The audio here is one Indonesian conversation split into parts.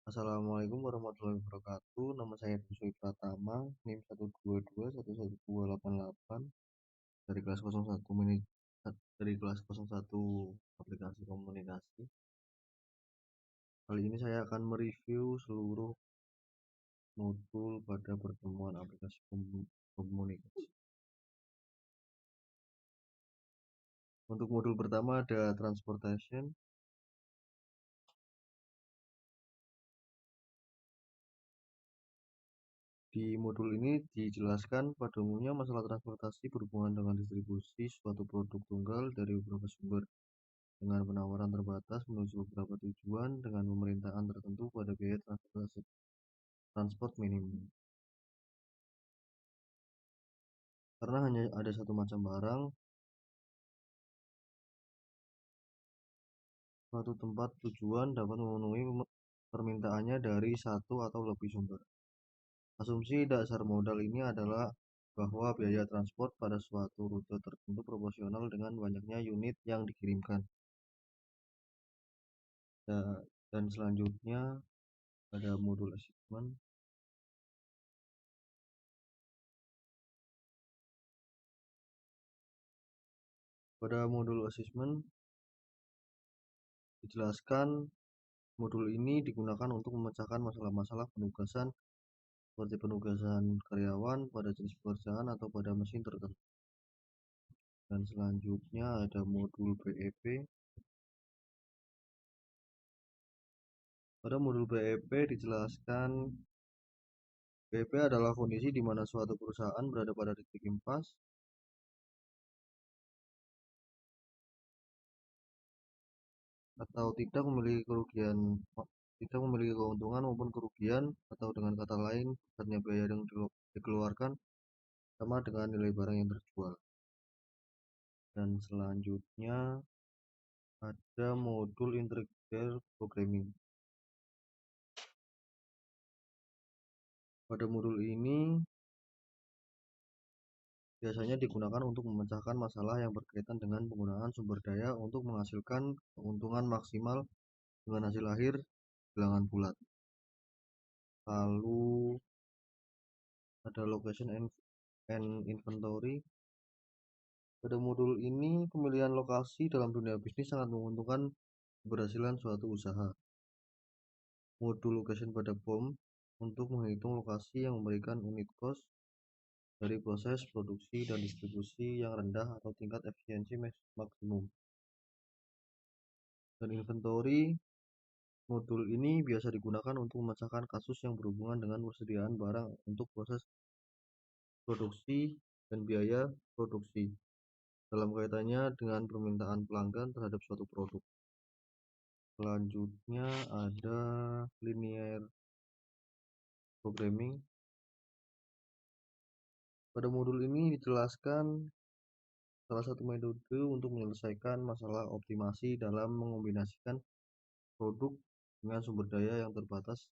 Assalamualaikum warahmatullahi wabarakatuh. Nama saya Duswi Pratama, NIM 122 11288 dari kelas 01 dari kelas 01 aplikasi komunikasi. Kali ini saya akan mereview seluruh modul pada pertemuan aplikasi komunikasi. Untuk modul pertama ada transportation. Di modul ini dijelaskan pada umumnya masalah transportasi berhubungan dengan distribusi suatu produk tunggal dari beberapa sumber dengan penawaran terbatas menuju beberapa tujuan dengan pemerintahan tertentu pada biaya transport minimum. Karena hanya ada satu macam barang, suatu tempat tujuan dapat memenuhi permintaannya dari satu atau lebih sumber. Asumsi dasar modal ini adalah bahwa biaya transport pada suatu rute tertentu proporsional dengan banyaknya unit yang dikirimkan. Dan selanjutnya ada modul assessment. Pada modul assessment dijelaskan modul ini digunakan untuk memecahkan masalah-masalah penugasan seperti penugasan karyawan pada jenis pekerjaan atau pada mesin tertentu. Dan selanjutnya ada modul BEP. Pada modul BEP dijelaskan BEP adalah kondisi di mana suatu perusahaan berada pada titik impas atau tidak memiliki keuntungan maupun kerugian, atau dengan kata lain besarnya biaya yang dikeluarkan sama dengan nilai barang yang terjual. Dan selanjutnya ada modul integer programming. Pada modul ini biasanya digunakan untuk memecahkan masalah yang berkaitan dengan penggunaan sumber daya untuk menghasilkan keuntungan maksimal dengan hasil akhir bilangan bulat. Lalu ada location and inventory. Pada modul ini pemilihan lokasi dalam dunia bisnis sangat menguntungkan keberhasilan suatu usaha. Modul location pada BOM untuk menghitung lokasi yang memberikan unit cost dari proses produksi dan distribusi yang rendah atau tingkat efisiensi maksimum. Dan inventory, modul ini biasa digunakan untuk memecahkan kasus yang berhubungan dengan persediaan barang untuk proses produksi dan biaya produksi dalam kaitannya dengan permintaan pelanggan terhadap suatu produk. Selanjutnya ada linear programming. Pada modul ini dijelaskan salah satu metode untuk menyelesaikan masalah optimasi dalam mengombinasikan produk dengan sumber daya yang terbatas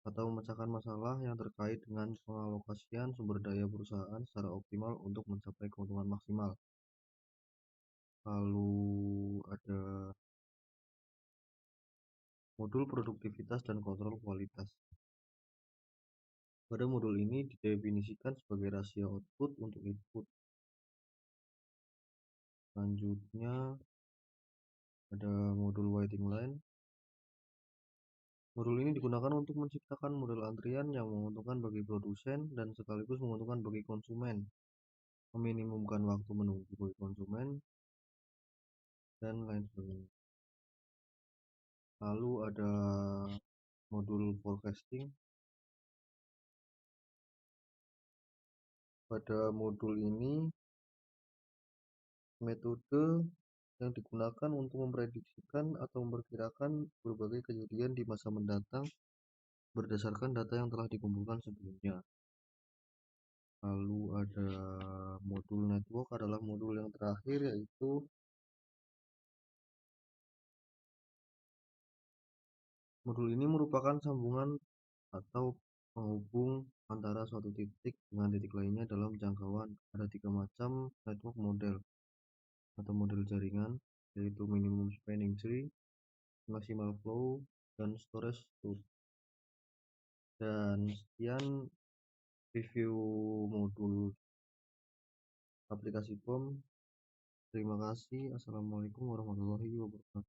atau memecahkan masalah yang terkait dengan pengalokasian sumber daya perusahaan secara optimal untuk mencapai keuntungan maksimal. Lalu ada modul produktivitas dan kontrol kualitas. Pada modul ini didefinisikan sebagai rasio output untuk input. Selanjutnya ada modul waiting line. Modul ini digunakan untuk menciptakan model antrian yang menguntungkan bagi produsen dan sekaligus menguntungkan bagi konsumen, meminimumkan waktu menunggu bagi konsumen, dan lain sebagainya. Lalu ada modul forecasting. Pada modul ini metode yang digunakan untuk memprediksikan atau memperkirakan berbagai kejadian di masa mendatang berdasarkan data yang telah dikumpulkan sebelumnya. Lalu ada modul network, adalah modul yang terakhir, yaitu modul ini merupakan sambungan atau penghubung antara suatu titik dengan titik lainnya dalam jangkauan. Ada 3 macam network model atau model jaringan, yaitu minimum spanning tree, maximal flow, dan storage tuh. Dan sekian review modul aplikasi POM. Terima kasih. Assalamualaikum warahmatullahi wabarakatuh.